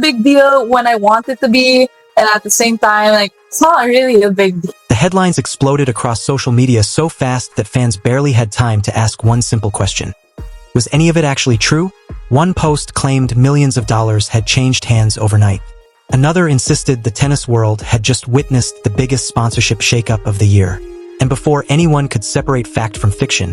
big deal when I want it to be, and at the same time, like, it's not really a big deal. The headlines exploded across social media so fast that fans barely had time to ask one simple question. Was any of it actually true? One post claimed millions of dollars had changed hands overnight. Another insisted the tennis world had just witnessed the biggest sponsorship shakeup of the year. And before anyone could separate fact from fiction,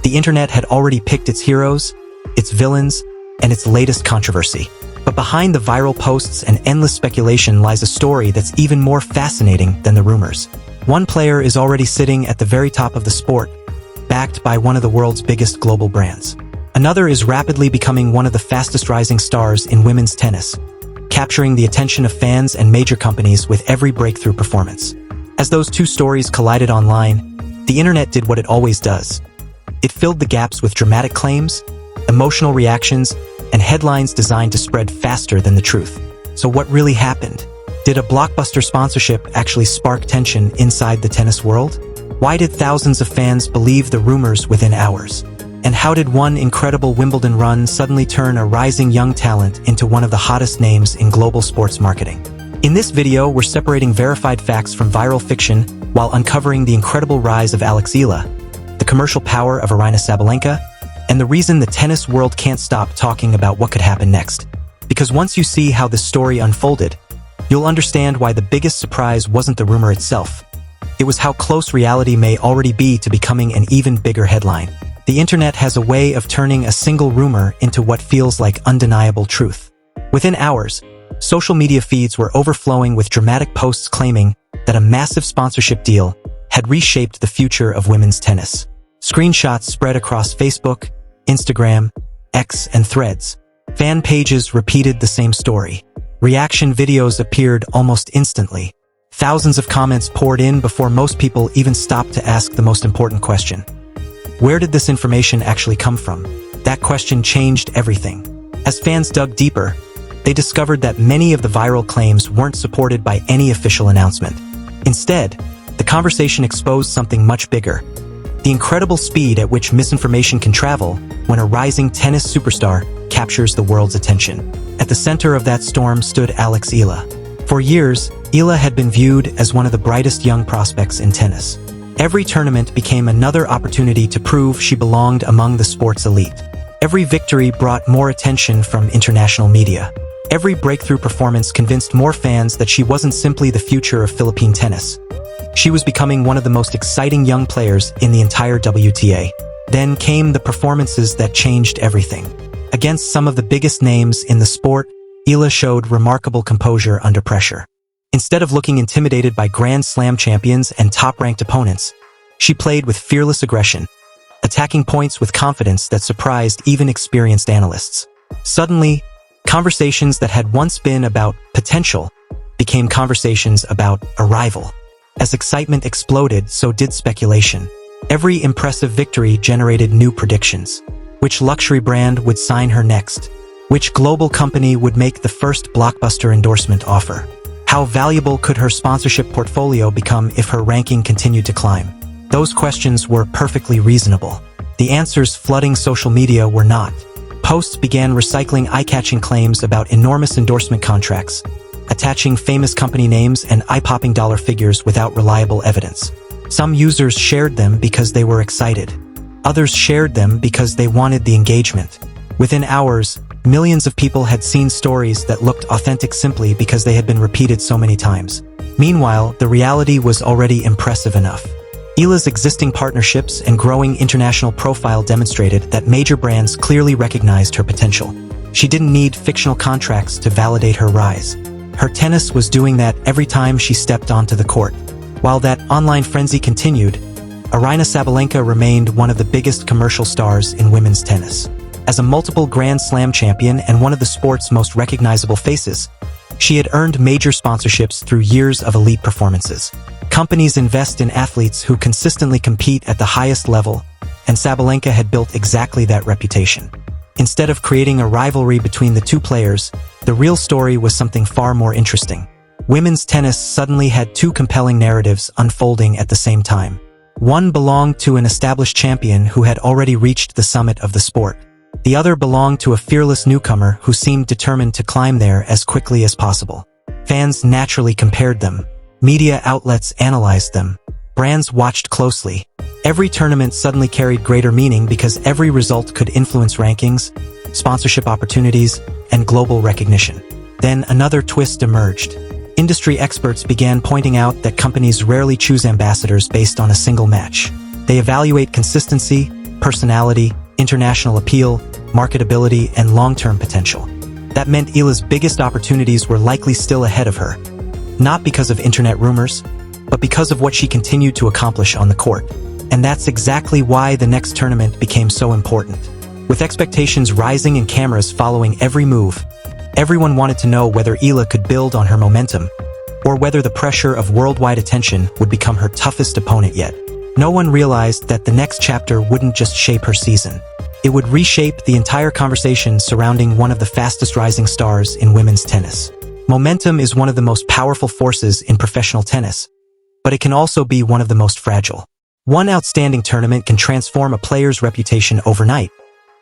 the internet had already picked its heroes, its villains, and its latest controversy. But behind the viral posts and endless speculation lies a story that's even more fascinating than the rumors. One player is already sitting at the very top of the sport, backed by one of the world's biggest global brands. Another is rapidly becoming one of the fastest rising stars in women's tennis, capturing the attention of fans and major companies with every breakthrough performance. As those two stories collided online, the internet did what it always does. It filled the gaps with dramatic claims, emotional reactions, and headlines designed to spread faster than the truth. So what really happened? Did a blockbuster sponsorship actually spark tension inside the tennis world? Why did thousands of fans believe the rumors within hours? And how did one incredible Wimbledon run suddenly turn a rising young talent into one of the hottest names in global sports marketing? In this video, we're separating verified facts from viral fiction while uncovering the incredible rise of Eala, the commercial power of Aryna Sabalenka, and the reason the tennis world can't stop talking about what could happen next. Because once you see how this story unfolded, you'll understand why the biggest surprise wasn't the rumor itself. It was how close reality may already be to becoming an even bigger headline. The internet has a way of turning a single rumor into what feels like undeniable truth. Within hours, social media feeds were overflowing with dramatic posts claiming that a massive sponsorship deal had reshaped the future of women's tennis. Screenshots spread across Facebook, Instagram, X, and Threads. Fan pages repeated the same story. Reaction videos appeared almost instantly. Thousands of comments poured in before most people even stopped to ask the most important question. Where did this information actually come from? That question changed everything. As fans dug deeper, they discovered that many of the viral claims weren't supported by any official announcement. Instead, the conversation exposed something much bigger: the incredible speed at which misinformation can travel when a rising tennis superstar captures the world's attention. At the center of that storm stood Eala. For years, Eala had been viewed as one of the brightest young prospects in tennis. Every tournament became another opportunity to prove she belonged among the sport's elite. Every victory brought more attention from international media. Every breakthrough performance convinced more fans that she wasn't simply the future of Philippine tennis. She was becoming one of the most exciting young players in the entire WTA. Then came the performances that changed everything. Against some of the biggest names in the sport, Eala showed remarkable composure under pressure. Instead of looking intimidated by Grand Slam champions and top-ranked opponents, she played with fearless aggression, attacking points with confidence that surprised even experienced analysts. Suddenly, conversations that had once been about potential became conversations about arrival. As excitement exploded, so did speculation. Every impressive victory generated new predictions. Which luxury brand would sign her next? Which global company would make the first blockbuster endorsement offer? How valuable could her sponsorship portfolio become if her ranking continued to climb? Those questions were perfectly reasonable. The answers flooding social media were not. Posts began recycling eye-catching claims about enormous endorsement contracts, attaching famous company names and eye-popping dollar figures without reliable evidence. Some users shared them because they were excited. Others shared them because they wanted the engagement. Within hours, millions of people had seen stories that looked authentic simply because they had been repeated so many times. Meanwhile, the reality was already impressive enough. Eala's existing partnerships and growing international profile demonstrated that major brands clearly recognized her potential. She didn't need fictional contracts to validate her rise. Her tennis was doing that every time she stepped onto the court. While that online frenzy continued, Aryna Sabalenka remained one of the biggest commercial stars in women's tennis. As a multiple Grand Slam champion and one of the sport's most recognizable faces, she had earned major sponsorships through years of elite performances. Companies invest in athletes who consistently compete at the highest level, and Sabalenka had built exactly that reputation. Instead of creating a rivalry between the two players, the real story was something far more interesting. Women's tennis suddenly had two compelling narratives unfolding at the same time. One belonged to an established champion who had already reached the summit of the sport. The other belonged to a fearless newcomer who seemed determined to climb there as quickly as possible. Fans naturally compared them. Media outlets analyzed them. Brands watched closely. Every tournament suddenly carried greater meaning because every result could influence rankings, sponsorship opportunities, and global recognition. Then another twist emerged. Industry experts began pointing out that companies rarely choose ambassadors based on a single match. They evaluate consistency, personality, international appeal, marketability, and long-term potential. That meant Eala's biggest opportunities were likely still ahead of her. Not because of internet rumors, but because of what she continued to accomplish on the court. And that's exactly why the next tournament became so important. With expectations rising and cameras following every move, everyone wanted to know whether Eala could build on her momentum, or whether the pressure of worldwide attention would become her toughest opponent yet. No one realized that the next chapter wouldn't just shape her season. It would reshape the entire conversation surrounding one of the fastest rising stars in women's tennis. Momentum is one of the most powerful forces in professional tennis, but it can also be one of the most fragile. One outstanding tournament can transform a player's reputation overnight,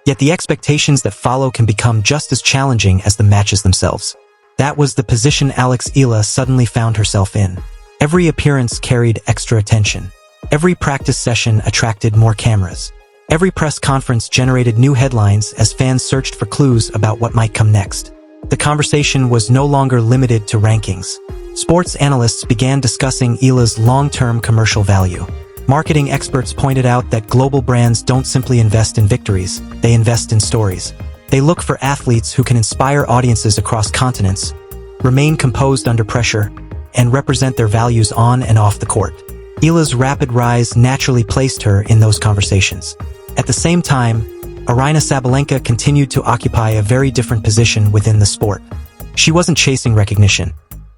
yet the expectations that follow can become just as challenging as the matches themselves. That was the position Eala suddenly found herself in. Every appearance carried extra attention. Every practice session attracted more cameras. Every press conference generated new headlines as fans searched for clues about what might come next. The conversation was no longer limited to rankings. Sports analysts began discussing Eala's long-term commercial value. Marketing experts pointed out that global brands don't simply invest in victories, they invest in stories. They look for athletes who can inspire audiences across continents, remain composed under pressure, and represent their values on and off the court. Eala's rapid rise naturally placed her in those conversations. At the same time, Aryna Sabalenka continued to occupy a very different position within the sport. She wasn't chasing recognition.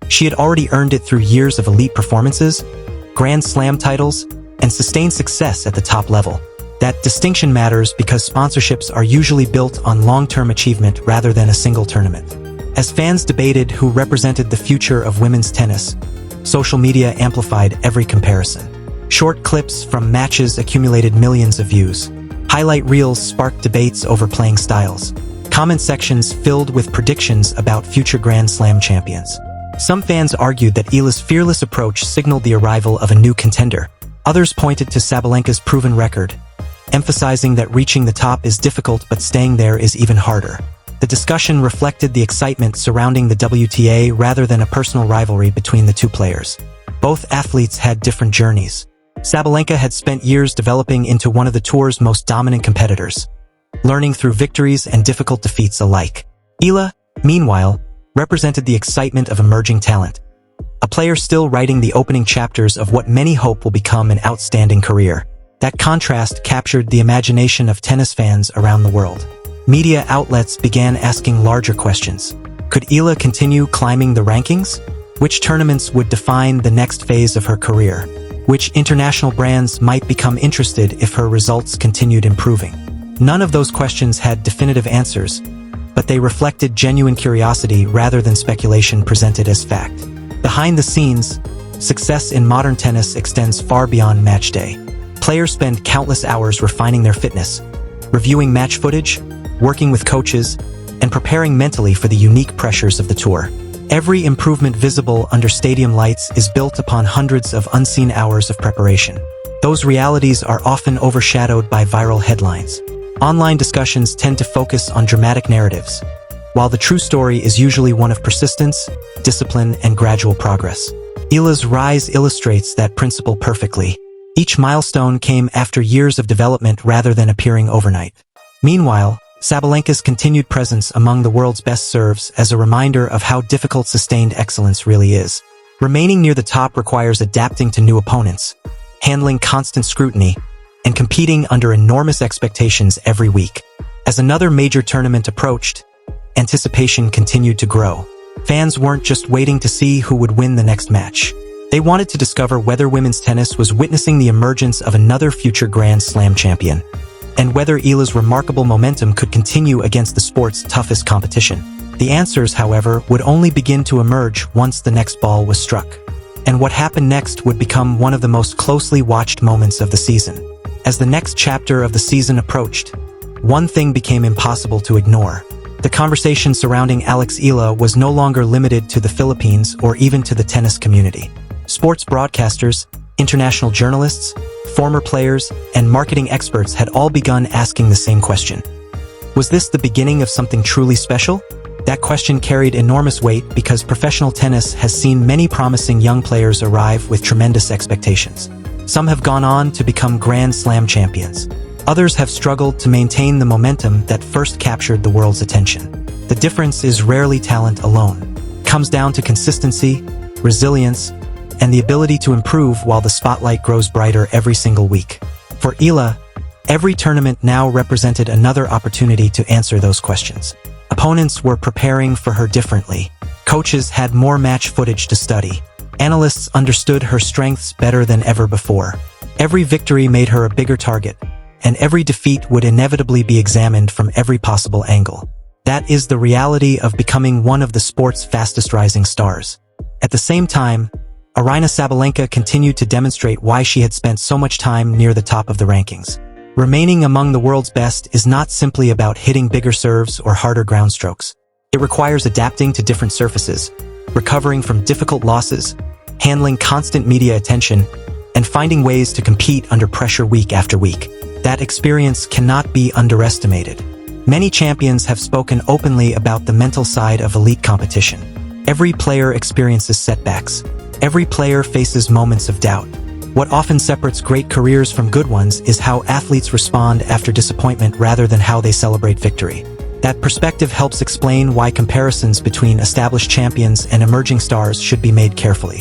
She had already earned it through years of elite performances, Grand Slam titles, and sustained success at the top level. That distinction matters because sponsorships are usually built on long-term achievement rather than a single tournament. As fans debated who represented the future of women's tennis, social media amplified every comparison. Short clips from matches accumulated millions of views. Highlight reels sparked debates over playing styles. Comment sections filled with predictions about future Grand Slam champions. Some fans argued that Eala's fearless approach signaled the arrival of a new contender. Others pointed to Sabalenka's proven record, emphasizing that reaching the top is difficult but staying there is even harder. The discussion reflected the excitement surrounding the WTA rather than a personal rivalry between the two players. Both athletes had different journeys. Sabalenka had spent years developing into one of the tour's most dominant competitors, learning through victories and difficult defeats alike. Eala, meanwhile, represented the excitement of emerging talent, a player still writing the opening chapters of what many hope will become an outstanding career. That contrast captured the imagination of tennis fans around the world. Media outlets began asking larger questions. Could Eala continue climbing the rankings? Which tournaments would define the next phase of her career? Which international brands might become interested if her results continued improving? None of those questions had definitive answers, but they reflected genuine curiosity rather than speculation presented as fact. Behind the scenes, success in modern tennis extends far beyond match day. Players spend countless hours refining their fitness, reviewing match footage, working with coaches, and preparing mentally for the unique pressures of the tour. Every improvement visible under stadium lights is built upon hundreds of unseen hours of preparation. Those realities are often overshadowed by viral headlines. Online discussions tend to focus on dramatic narratives, while the true story is usually one of persistence, discipline, and gradual progress. Eala's rise illustrates that principle perfectly. Each milestone came after years of development rather than appearing overnight. Meanwhile, Sabalenka's continued presence among the world's best serves as a reminder of how difficult sustained excellence really is. Remaining near the top requires adapting to new opponents, handling constant scrutiny, and competing under enormous expectations every week. As another major tournament approached, anticipation continued to grow. Fans weren't just waiting to see who would win the next match. They wanted to discover whether women's tennis was witnessing the emergence of another future Grand Slam champion, and whether Eala's remarkable momentum could continue against the sport's toughest competition. The answers, however, would only begin to emerge once the next ball was struck. And what happened next would become one of the most closely watched moments of the season. As the next chapter of the season approached, one thing became impossible to ignore. The conversation surrounding Eala was no longer limited to the Philippines or even to the tennis community. Sports broadcasters, international journalists, former players, and marketing experts had all begun asking the same question. Was this the beginning of something truly special? That question carried enormous weight because professional tennis has seen many promising young players arrive with tremendous expectations. Some have gone on to become Grand Slam champions. Others have struggled to maintain the momentum that first captured the world's attention. The difference is rarely talent alone. It comes down to consistency, resilience, and the ability to improve while the spotlight grows brighter every single week. For Eala, every tournament now represented another opportunity to answer those questions. Opponents were preparing for her differently. Coaches had more match footage to study. Analysts understood her strengths better than ever before. Every victory made her a bigger target, and every defeat would inevitably be examined from every possible angle. That is the reality of becoming one of the sport's fastest rising stars. At the same time, Aryna Sabalenka continued to demonstrate why she had spent so much time near the top of the rankings. Remaining among the world's best is not simply about hitting bigger serves or harder ground strokes. It requires adapting to different surfaces, recovering from difficult losses, handling constant media attention, and finding ways to compete under pressure week after week. That experience cannot be underestimated. Many champions have spoken openly about the mental side of elite competition. Every player experiences setbacks. Every player faces moments of doubt. What often separates great careers from good ones is how athletes respond after disappointment rather than how they celebrate victory. That perspective helps explain why comparisons between established champions and emerging stars should be made carefully.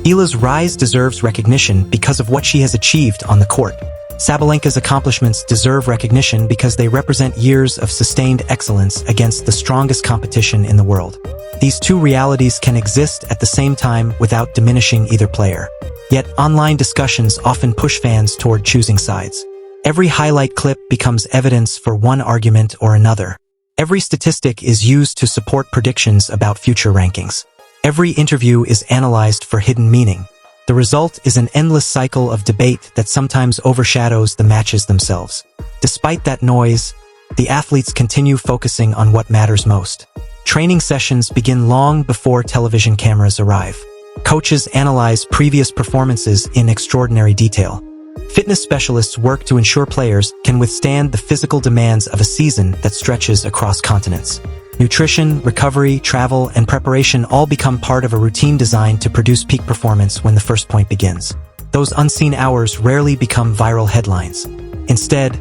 Eala's rise deserves recognition because of what she has achieved on the court. Sabalenka's accomplishments deserve recognition because they represent years of sustained excellence against the strongest competition in the world. These two realities can exist at the same time without diminishing either player. Yet online discussions often push fans toward choosing sides. Every highlight clip becomes evidence for one argument or another. Every statistic is used to support predictions about future rankings. Every interview is analyzed for hidden meaning. The result is an endless cycle of debate that sometimes overshadows the matches themselves. Despite that noise, the athletes continue focusing on what matters most. Training sessions begin long before television cameras arrive. Coaches analyze previous performances in extraordinary detail. Fitness specialists work to ensure players can withstand the physical demands of a season that stretches across continents. Nutrition, recovery, travel, and preparation all become part of a routine designed to produce peak performance when the first point begins. Those unseen hours rarely become viral headlines. Instead,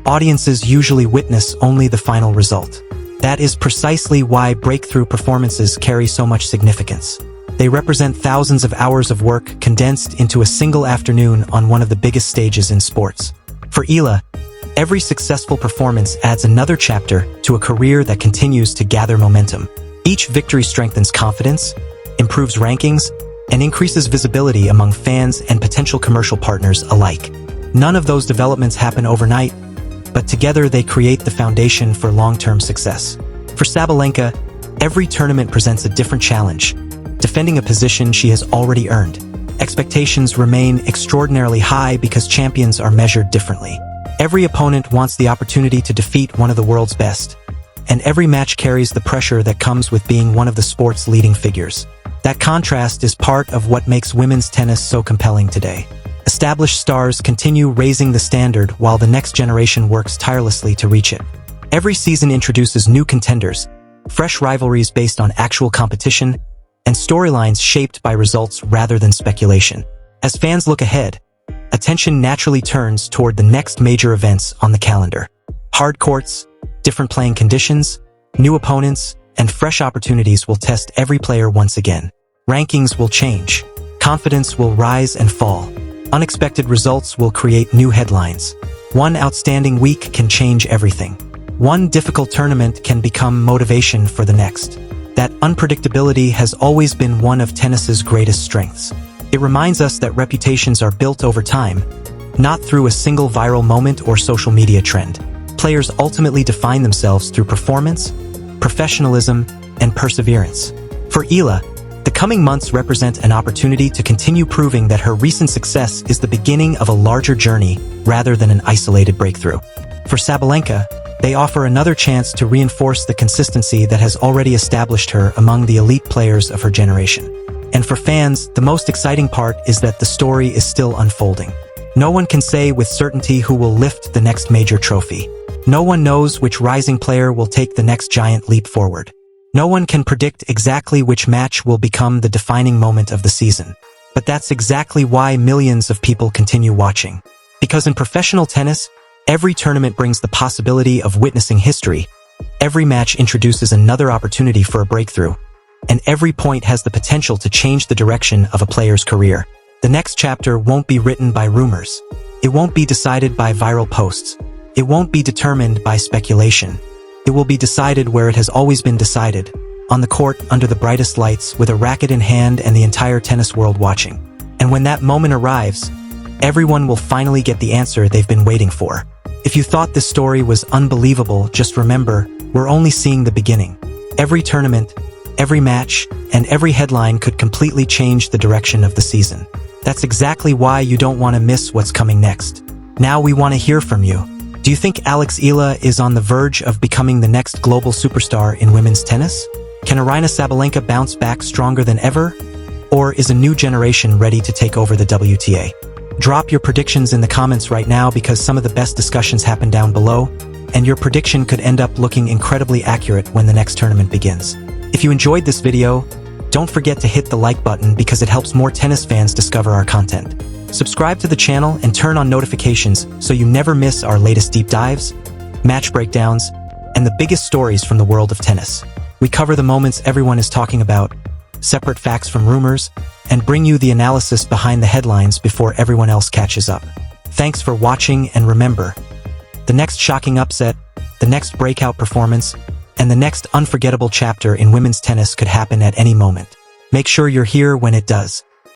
audiences usually witness only the final result. That is precisely why breakthrough performances carry so much significance. They represent thousands of hours of work condensed into a single afternoon on one of the biggest stages in sports. For Eala, every successful performance adds another chapter to a career that continues to gather momentum. Each victory strengthens confidence, improves rankings, and increases visibility among fans and potential commercial partners alike. None of those developments happen overnight, but together they create the foundation for long-term success. For Sabalenka, every tournament presents a different challenge, defending a position she has already earned. Expectations remain extraordinarily high because champions are measured differently. Every opponent wants the opportunity to defeat one of the world's best, and every match carries the pressure that comes with being one of the sport's leading figures. That contrast is part of what makes women's tennis so compelling today. Established stars continue raising the standard while the next generation works tirelessly to reach it. Every season introduces new contenders, fresh rivalries based on actual competition, and storylines shaped by results rather than speculation. As fans look ahead, attention naturally turns toward the next major events on the calendar. Hard courts, different playing conditions, new opponents, and fresh opportunities will test every player once again. Rankings will change. Confidence will rise and fall. Unexpected results will create new headlines. One outstanding week can change everything. One difficult tournament can become motivation for the next. That unpredictability has always been one of tennis's greatest strengths. It reminds us that reputations are built over time, not through a single viral moment or social media trend. Players ultimately define themselves through performance, professionalism, and perseverance. For Eala, the coming months represent an opportunity to continue proving that her recent success is the beginning of a larger journey rather than an isolated breakthrough. For Sabalenka, They offer another chance to reinforce the consistency that has already established her among the elite players of her generation. And for fans, the most exciting part is that the story is still unfolding. No one can say with certainty who will lift the next major trophy. No one knows which rising player will take the next giant leap forward. No one can predict exactly which match will become the defining moment of the season. But that's exactly why millions of people continue watching. Because in professional tennis, every tournament brings the possibility of witnessing history. Every match introduces another opportunity for a breakthrough. And every point has the potential to change the direction of a player's career. The next chapter won't be written by rumors. It won't be decided by viral posts. It won't be determined by speculation. It will be decided where it has always been decided, on the court under the brightest lights with a racket in hand and the entire tennis world watching. And when that moment arrives, everyone will finally get the answer they've been waiting for. If you thought this story was unbelievable, just remember, we're only seeing the beginning. Every tournament, every match, and every headline could completely change the direction of the season. That's exactly why you don't want to miss what's coming next. Now we want to hear from you. Do you think Eala is on the verge of becoming the next global superstar in women's tennis? Can Aryna Sabalenka bounce back stronger than ever? Or is a new generation ready to take over the WTA? Drop your predictions in the comments right now because some of the best discussions happen down below, and your prediction could end up looking incredibly accurate when the next tournament begins. If you enjoyed this video, don't forget to hit the like button because it helps more tennis fans discover our content. Subscribe to the channel and turn on notifications so you never miss our latest deep dives, match breakdowns, and the biggest stories from the world of tennis. We cover the moments everyone is talking about, separate facts from rumors, and bring you the analysis behind the headlines before everyone else catches up. Thanks for watching, and remember, the next shocking upset, the next breakout performance, and the next unforgettable chapter in women's tennis could happen at any moment. Make sure you're here when it does.